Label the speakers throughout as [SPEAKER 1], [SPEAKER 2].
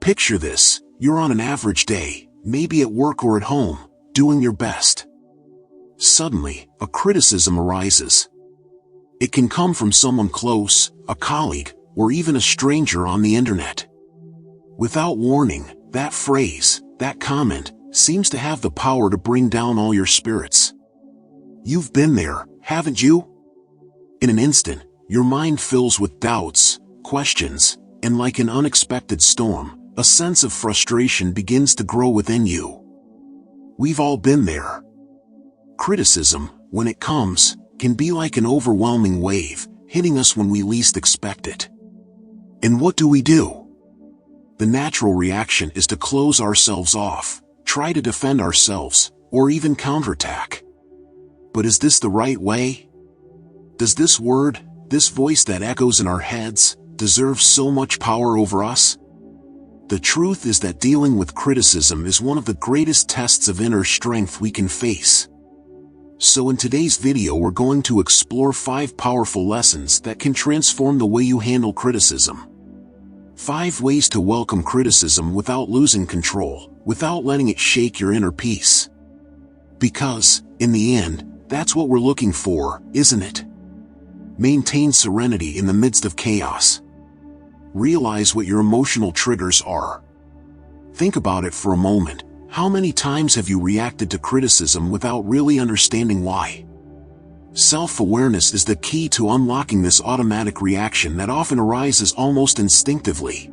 [SPEAKER 1] Picture this: you're on an average day, maybe at work or at home, doing your best. Suddenly, a criticism arises. It can come from someone close, a colleague, or even a stranger on the internet. Without warning, that phrase, that comment, seems to have the power to bring down all your spirits. You've been there, haven't you? In an instant, your mind fills with doubts, questions, and like an unexpected storm, a sense of frustration begins to grow within you. We've all been there. Criticism, when it comes, can be like an overwhelming wave, hitting us when we least expect it. And what do? The natural reaction is to close ourselves off, try to defend ourselves, or even counterattack. But is this the right way? Does this word, this voice that echoes in our heads, deserve so much power over us? The truth is that dealing with criticism is one of the greatest tests of inner strength we can face. So in today's video we're going to explore 5 powerful lessons that can transform the way you handle criticism. 5 ways to welcome criticism without losing control, without letting it shake your inner peace. Because, in the end, that's what we're looking for, isn't it? Maintain serenity in the midst of chaos. Realize what your emotional triggers are. Think about it for a moment. How many times have you reacted to criticism without really understanding why? Self-awareness is the key to unlocking this automatic reaction that often arises almost instinctively.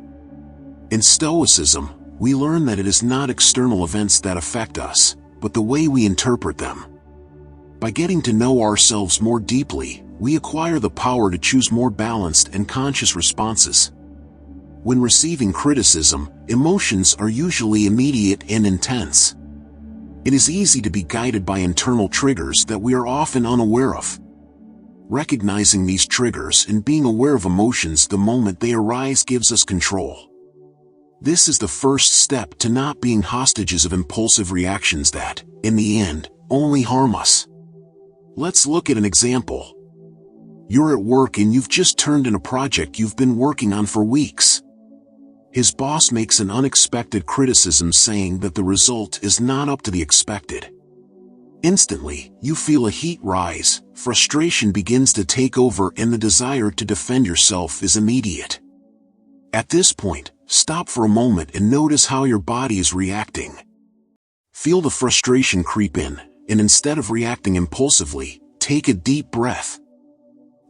[SPEAKER 1] In Stoicism, we learn that it is not external events that affect us, but the way we interpret them. By getting to know ourselves more deeply, we acquire the power to choose more balanced and conscious responses. When receiving criticism, emotions are usually immediate and intense. It is easy to be guided by internal triggers that we are often unaware of. Recognizing these triggers and being aware of emotions the moment they arise gives us control. This is the first step to not being hostages of impulsive reactions that, in the end, only harm us. Let's look at an example. You're at work and you've just turned in a project you've been working on for weeks. His boss makes an unexpected criticism saying that the result is not up to the expected. Instantly, you feel a heat rise, frustration begins to take over and the desire to defend yourself is immediate. At this point, stop for a moment and notice how your body is reacting. Feel the frustration creep in, and instead of reacting impulsively, take a deep breath.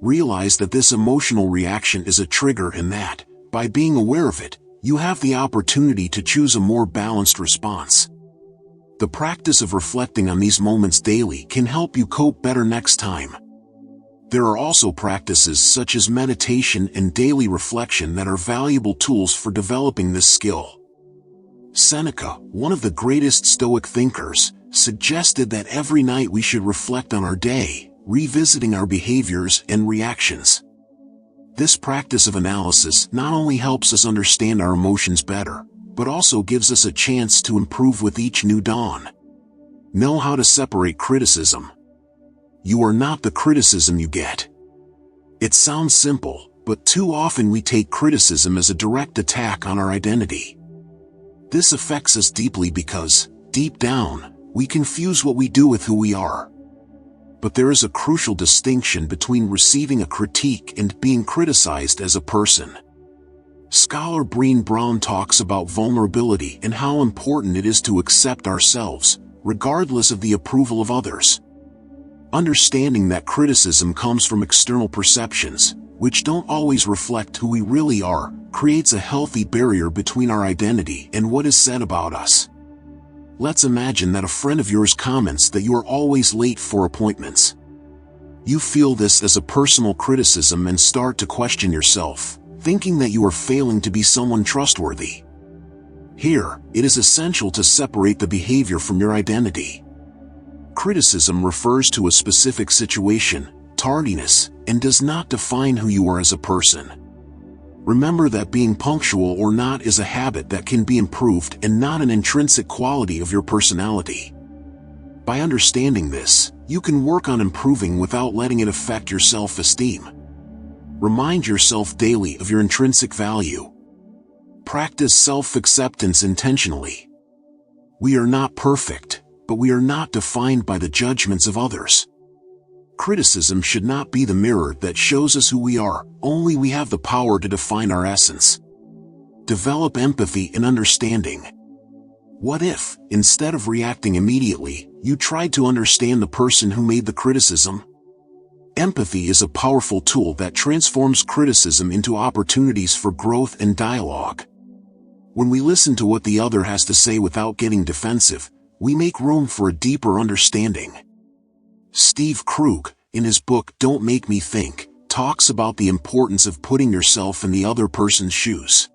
[SPEAKER 1] Realize that this emotional reaction is a trigger and that, by being aware of it, you have the opportunity to choose a more balanced response. The practice of reflecting on these moments daily can help you cope better next time. There are also practices such as meditation and daily reflection that are valuable tools for developing this skill. Seneca, one of the greatest Stoic thinkers, suggested that every night we should reflect on our day, revisiting our behaviors and reactions. This practice of analysis not only helps us understand our emotions better, but also gives us a chance to improve with each new dawn. Know how to separate criticism. You are not the criticism you get. It sounds simple, but too often we take criticism as a direct attack on our identity. This affects us deeply because, deep down, we confuse what we do with who we are. But there is a crucial distinction between receiving a critique and being criticized as a person. Scholar Brené Brown talks about vulnerability and how important it is to accept ourselves, regardless of the approval of others. Understanding that criticism comes from external perceptions, which don't always reflect who we really are, creates a healthy barrier between our identity and what is said about us. Let's imagine that a friend of yours comments that you are always late for appointments. You feel this as a personal criticism and start to question yourself, thinking that you are failing to be someone trustworthy. Here, it is essential to separate the behavior from your identity. Criticism refers to a specific situation, tardiness, and does not define who you are as a person. Remember that being punctual or not is a habit that can be improved and not an intrinsic quality of your personality. By understanding this, you can work on improving without letting it affect your self-esteem. Remind yourself daily of your intrinsic value. Practice self-acceptance intentionally. We are not perfect, but we are not defined by the judgments of others. Criticism should not be the mirror that shows us who we are, only we have the power to define our essence. Develop empathy and understanding. What if, instead of reacting immediately, you tried to understand the person who made the criticism? Empathy is a powerful tool that transforms criticism into opportunities for growth and dialogue. When we listen to what the other has to say without getting defensive, we make room for a deeper understanding. Steve Krug, in his book Don't Make Me Think, talks about the importance of putting yourself in the other person's shoes.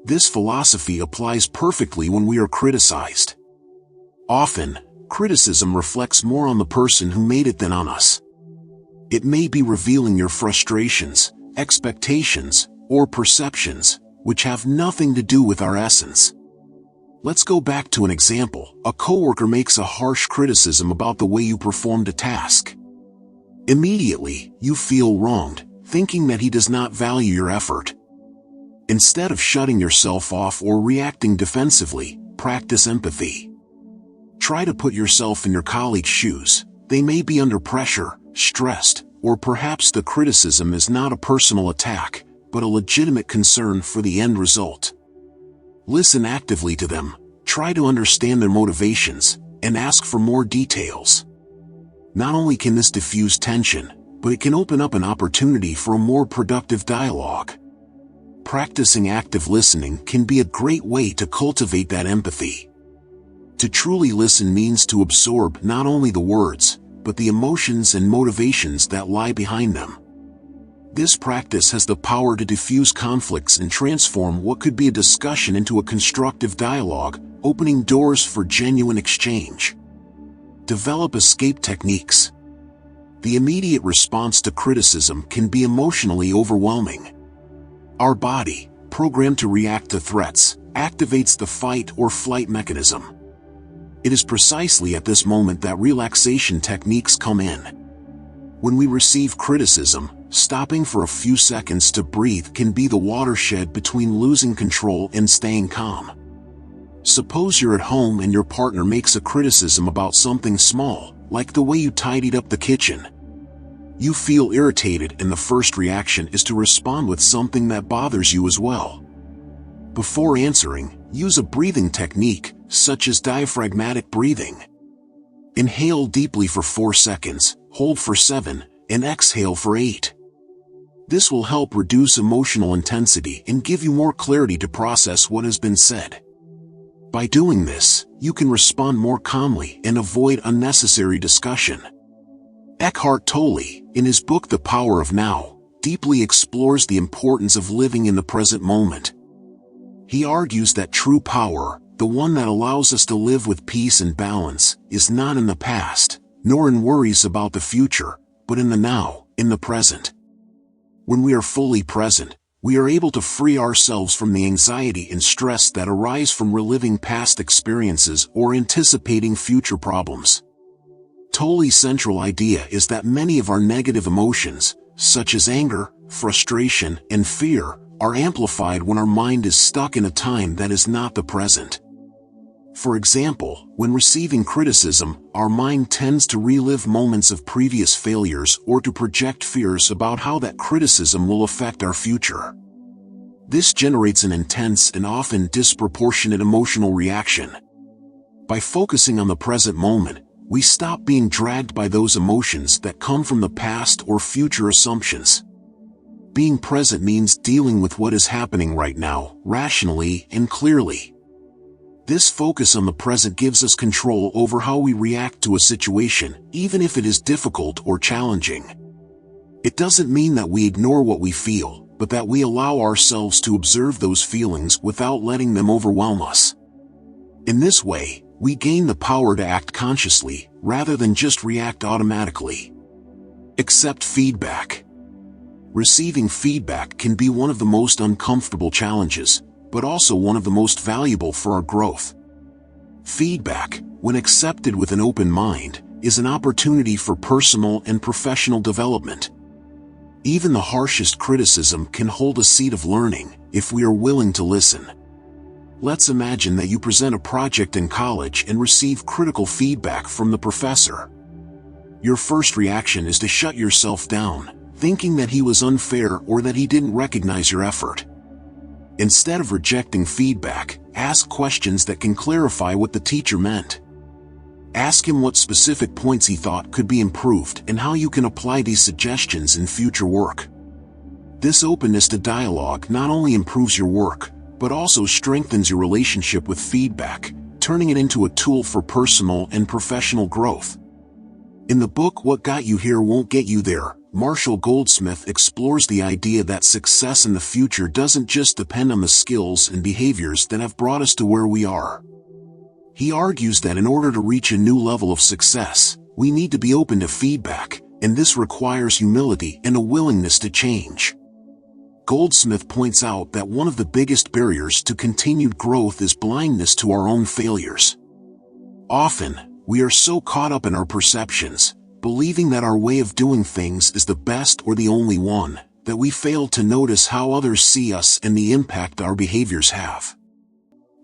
[SPEAKER 1] This philosophy applies perfectly when we are criticized. Often, criticism reflects more on the person who made it than on us. It may be revealing your frustrations, expectations, or perceptions, which have nothing to do with our essence. Let's go back to an example. A coworker makes a harsh criticism about the way you performed a task. Immediately, you feel wronged, thinking that he does not value your effort. Instead of shutting yourself off or reacting defensively, practice empathy. Try to put yourself in your colleague's shoes. They may be under pressure, stressed, or perhaps the criticism is not a personal attack, but a legitimate concern for the end result. Listen actively to them, try to understand their motivations, and ask for more details. Not only can this diffuse tension, but it can open up an opportunity for a more productive dialogue. Practicing active listening can be a great way to cultivate that empathy. To truly listen means to absorb not only the words, but the emotions and motivations that lie behind them. This practice has the power to diffuse conflicts and transform what could be a discussion into a constructive dialogue, opening doors for genuine exchange. Develop escape techniques. The immediate response to criticism can be emotionally overwhelming. Our body, programmed to react to threats, activates the fight or flight mechanism. It is precisely at this moment that relaxation techniques come in. When we receive criticism, stopping for a few seconds to breathe can be the watershed between losing control and staying calm. Suppose you're at home and your partner makes a criticism about something small, like the way you tidied up the kitchen. You feel irritated and the first reaction is to respond with something that bothers you as well. Before answering, use a breathing technique, such as diaphragmatic breathing. Inhale deeply for 4 seconds, hold for 7, and exhale for 8. This will help reduce emotional intensity and give you more clarity to process what has been said. By doing this, you can respond more calmly and avoid unnecessary discussion. Eckhart Tolle, in his book The Power of Now, deeply explores the importance of living in the present moment. He argues that true power, the one that allows us to live with peace and balance, is not in the past, nor in worries about the future, but in the now, in the present. When we are fully present, we are able to free ourselves from the anxiety and stress that arise from reliving past experiences or anticipating future problems. Tolle's central idea is that many of our negative emotions, such as anger, frustration, and fear, are amplified when our mind is stuck in a time that is not the present. For example, when receiving criticism, our mind tends to relive moments of previous failures or to project fears about how that criticism will affect our future. This generates an intense and often disproportionate emotional reaction. By focusing on the present moment, we stop being dragged by those emotions that come from the past or future assumptions. Being present means dealing with what is happening right now, rationally and clearly. This focus on the present gives us control over how we react to a situation, even if it is difficult or challenging. It doesn't mean that we ignore what we feel, but that we allow ourselves to observe those feelings without letting them overwhelm us. In this way, we gain the power to act consciously, rather than just react automatically. Accept feedback. Receiving feedback can be one of the most uncomfortable challenges, but also one of the most valuable for our growth. Feedback, when accepted with an open mind, is an opportunity for personal and professional development. Even the harshest criticism can hold a seed of learning if we are willing to listen. Let's imagine that you present a project in college and receive critical feedback from the professor. Your first reaction is to shut yourself down, thinking that he was unfair or that he didn't recognize your effort. Instead of rejecting feedback, ask questions that can clarify what the teacher meant. Ask him what specific points he thought could be improved and how you can apply these suggestions in future work. This openness to dialogue not only improves your work, but also strengthens your relationship with feedback, turning it into a tool for personal and professional growth. In the book What Got You Here Won't Get You There, Marshall Goldsmith explores the idea that success in the future doesn't just depend on the skills and behaviors that have brought us to where we are. He argues that in order to reach a new level of success, we need to be open to feedback, and this requires humility and a willingness to change. Goldsmith points out that one of the biggest barriers to continued growth is blindness to our own failures. Often, we are so caught up in our perceptions, believing that our way of doing things is the best or the only one, that we fail to notice how others see us and the impact our behaviors have.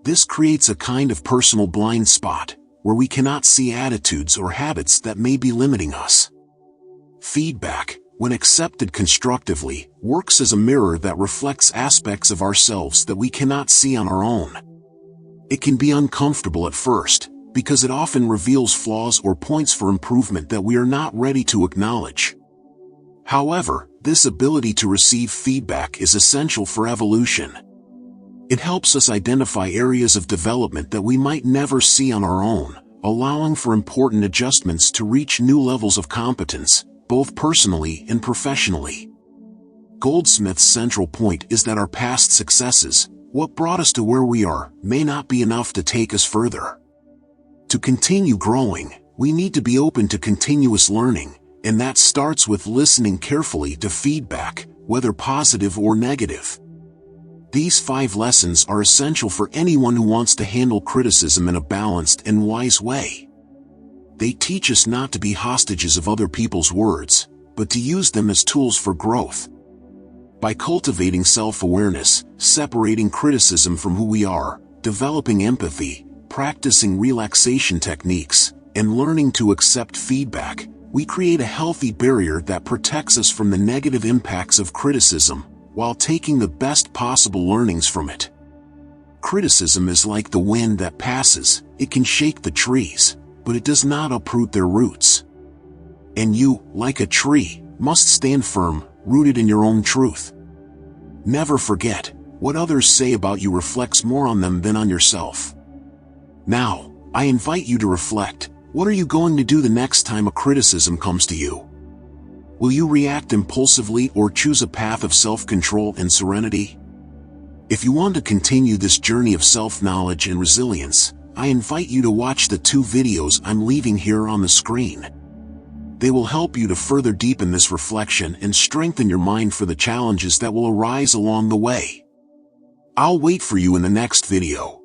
[SPEAKER 1] This creates a kind of personal blind spot, where we cannot see attitudes or habits that may be limiting us. Feedback, when accepted constructively, works as a mirror that reflects aspects of ourselves that we cannot see on our own. It can be uncomfortable at first, because it often reveals flaws or points for improvement that we are not ready to acknowledge. However, this ability to receive feedback is essential for evolution. It helps us identify areas of development that we might never see on our own, allowing for important adjustments to reach new levels of competence, both personally and professionally. Goldsmith's central point is that our past successes, what brought us to where we are, may not be enough to take us further. To continue growing, we need to be open to continuous learning, and that starts with listening carefully to feedback, whether positive or negative. These 5 lessons are essential for anyone who wants to handle criticism in a balanced and wise way. They teach us not to be hostages of other people's words, but to use them as tools for growth. By cultivating self-awareness, separating criticism from who we are, developing empathy, practicing relaxation techniques, and learning to accept feedback, we create a healthy barrier that protects us from the negative impacts of criticism, while taking the best possible learnings from it. Criticism is like the wind that passes. It can shake the trees, but it does not uproot their roots. And you, like a tree, must stand firm, rooted in your own truth. Never forget, what others say about you reflects more on them than on yourself. Now, I invite you to reflect. What are you going to do the next time a criticism comes to you? Will you react impulsively or choose a path of self-control and serenity? If you want to continue this journey of self-knowledge and resilience, I invite you to watch the 2 videos I'm leaving here on the screen. They will help you to further deepen this reflection and strengthen your mind for the challenges that will arise along the way. I'll wait for you in the next video.